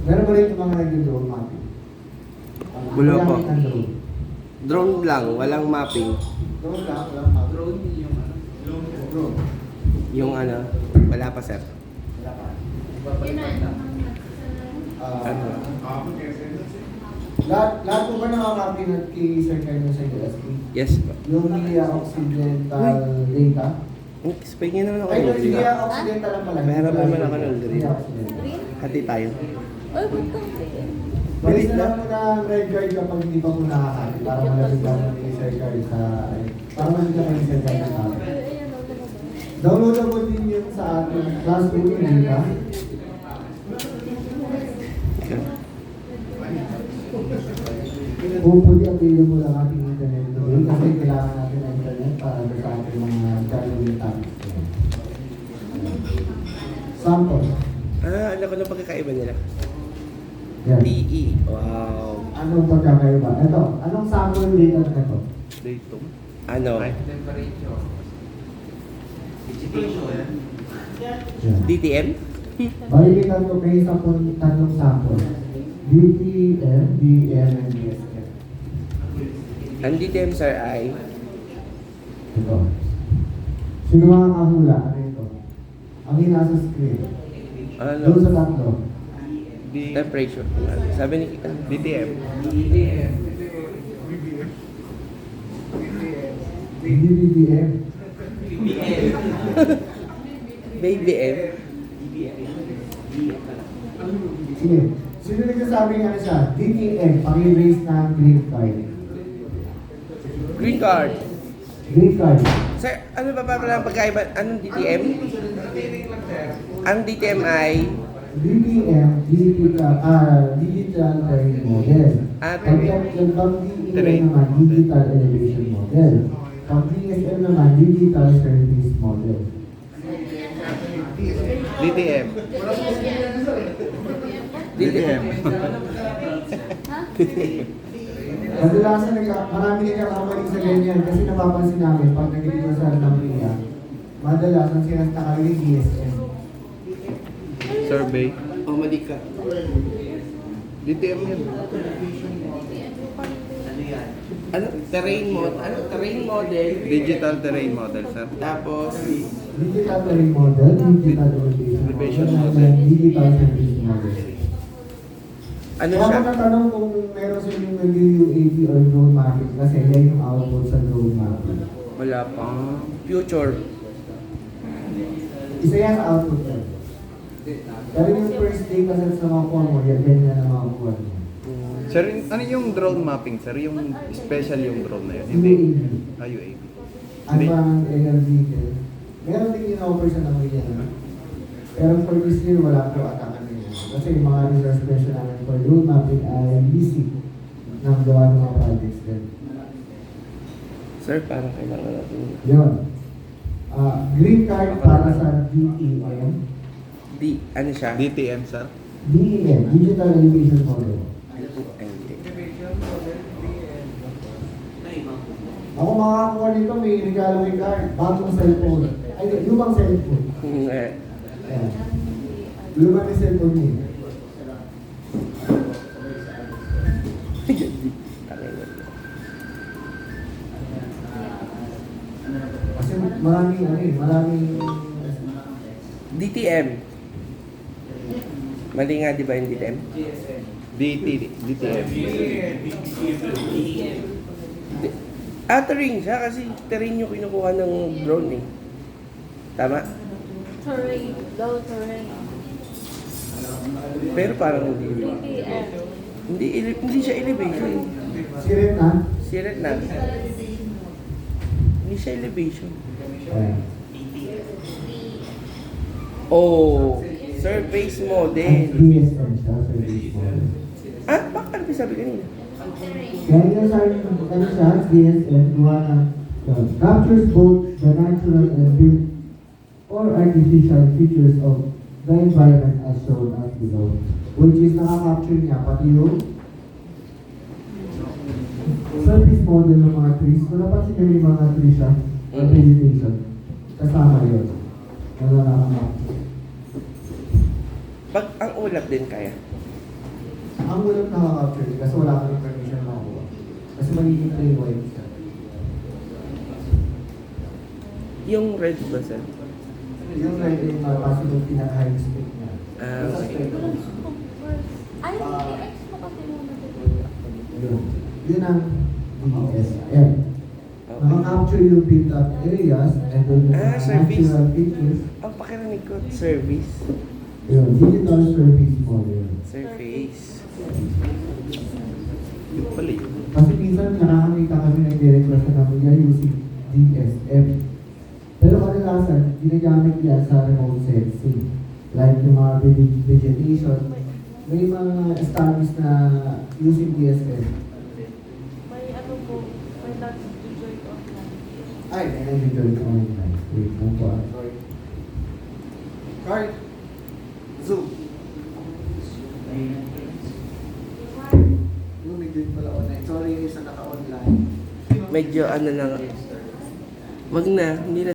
Meron ba rin yung mga nag-drone mapping? Wala pa. Ang drone. Drone lang, walang mapping. Drone lang, walang mapping. Drone yung ano? Drone. Yung ano, wala pa sir. Wala pa. Papalitan lang. Ano? Lahat po ba nakakapin at kay Sir Carlos sa USP? Yes po. Yung Occidental data? Explain niyo naman ako. Ay, ng yung green. Occidental lang pala. Meron naman ako ng green. Occidental. Hati tayo. Ay, ba't kasi? Balis na lang muna ang red card kapag hindi pa po nakakapin. Para malapit lang kay Sir Carlos sa... Para malapit lang kay Sir Carlos sa akin. Downloadable din yun sa ating classroom yung data. Hopefully, available ang ating internet today kasi kailangan natin ng internet para sa ating mga gagawin topics. Sample. Alam ko na pagkakaiba nila. Yan. DE. Wow. Anong pagkakaiba? Ito, anong sample data na ito? Datum. Ano? Temperature. Vegetation. Yan. DTM? Balikan ko kayo sa tatlong sample. DTM, DM, and DSM. Ang DTM sir ay Ito. Sino mga kahula? Ano ito? Ang nasa screen. ano? Doon sa tatlo. Temperature. Sabi ni DTM. DTM. Hindi BBM. Baby M. Sige. Sino nagsasabing ano siya? DTM, paki-raise ng green card. Green card. Green card. Sir, ano ba pala ang pagkaiba? Anong DTM? Ang DTM ay DTM, digital terrain model. At Pag DTM naman, digital elevation model. Pag DSM naman, digital service model. DTM. DTM. Kadalasan, marami nagkakamali sa ganyan kasi napapansin namin pag nagiging sa ng RIA, madalasan sila nakalagay DSM. Survey. Oh, mali ka. DTM yun. Ano? Terrain model. Ano? Terrain model. Digital terrain model, sir. Tapos, Digital terrain model, digital elevation model, and digital service model. ano Kaya siya? ako natanong kung meron silang nag-UAV or drone mapping kasi yan yung output sa drone mapping. Wala pa. Future. Isa yan sa output yan. Pero yung first data sets na makuha mo, yan na makuha mo. Sir, ano yung drone mapping, sir? Yung special yung drone na yun? Hindi. UAV. Ano ang air vehicle? Meron din in-offer sa naman yan. Pero for this year, wala po ata kami yan. Kasi yung mga resource special namin for drone mapping ay busy ng gawa ng mga projects din. Sir, parang kailangan natin. Yun. Green card para sa DEM. Ano siya? DTM, sir? DEM, Digital Elevation Model. Ako makakakuha nito, may regalo may card. Bagong cellphone. Ay, lumang cellphone. Ayan. Lumang na cellphone niya. Kasi maraming maraming... DTM. Mali nga, di ba yung DTM? DTM. Terrain siya kasi terrain yung kinukuha ng drone eh. Tama? Terrain. Low terrain. Pero parang hindi. DTM. Hindi siya elevation. Sirit na? Siret na. Hindi siya elevation. Ayan. Oh, surface model. DSM siya, service model. Bakit ano sabi kanina? Kaya yung siya, DSM, gawa na captures both the natural and built or artificial features of the environment as shown as below. Which is nakaka-capture niya pati yung surface model ng mga trees. Kung napansin niyo yung mga trees siya, or vegetation, kasama yun. Wala nakaka-capture. Pag ang ulap din kaya. Ang walang nakaka-capture kasi wala kang information makakuha. Kasi magiging plain white siya. Yung red ba, sir? Yung red yung possible pinaka-high speed niya. Ah, Basta okay. spectrum. Ay, i-ex mo kasi muna dito. Yun. Yun ang DSM. Okay. Nakaka-capture yung built-up areas and then yung Ah, mga service. natural features. Ang pakirinig ko, service. Yun, digital service model. Surface. Yung pala yun. Kasi minsan nakakita kami nag-request na kami yan using DSM. Pero kadalasan, ginagamit yan sa remote sensing. Like yung mga vegetation. May mga established na using DSM. May ano po, may nag-join online. Ay, nag-join online. Wait, ano po ah. Sorry. Card. Zoom. Yung nag-join pala online. Sorry yung isa naka-online. Medyo ano lang. Wag na, hindi na